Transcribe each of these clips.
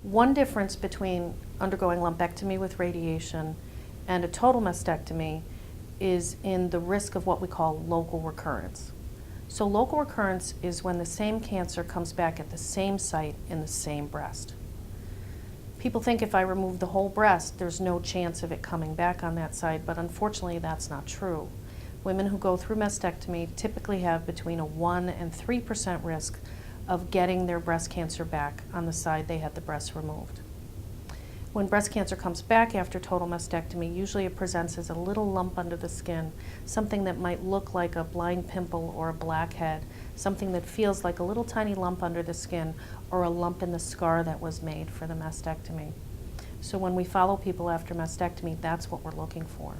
One difference between undergoing lumpectomy with radiation and a total mastectomy is in the risk of what we call local recurrence. So local recurrence is when the same cancer comes back at the same site in the same breast. People think if I remove the whole breast, there's no chance of it coming back on that side, but unfortunately that's not true. Women who go through mastectomy typically have between a 1 and 3% risk of getting their breast cancer back on the side they had the breast removed. When breast cancer comes back after total mastectomy, usually it presents as a little lump under the skin, something that might look like a blind pimple or a blackhead, something that feels like a little tiny lump under the skin or a lump in the scar that was made for the mastectomy. So when we follow people after mastectomy, that's what we're looking for.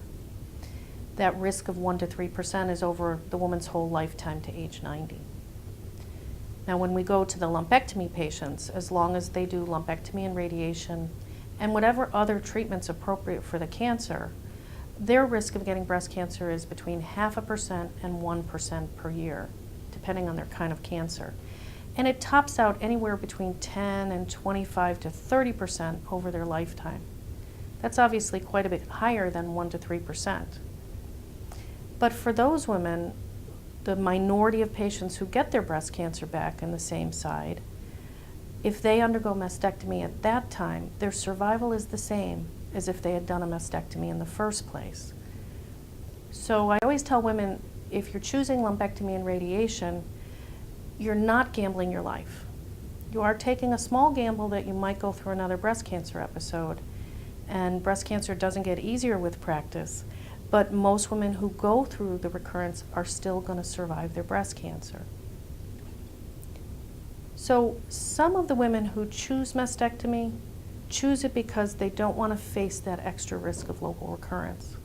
That risk of 1 to 3% is over the woman's whole lifetime to age 90. Now when we go to the lumpectomy patients, as long as they do lumpectomy and radiation and whatever other treatment's appropriate for the cancer, their risk of getting breast cancer is between 0.5% and 1% per year, depending on their kind of cancer. And it tops out anywhere between 10 and 25 to 30% over their lifetime. That's obviously quite a bit higher than 1 to 3%. But for those women, the minority of patients who get their breast cancer back in the same side, if they undergo mastectomy at that time, their survival is the same as if they had done a mastectomy in the first place. So I always tell women, if you're choosing lumpectomy and radiation, you're not gambling your life. You are taking a small gamble that you might go through another breast cancer episode, and breast cancer doesn't get easier with practice, but most women who go through the recurrence are still going to survive their breast cancer. So some of the women who choose mastectomy choose it because they don't want to face that extra risk of local recurrence.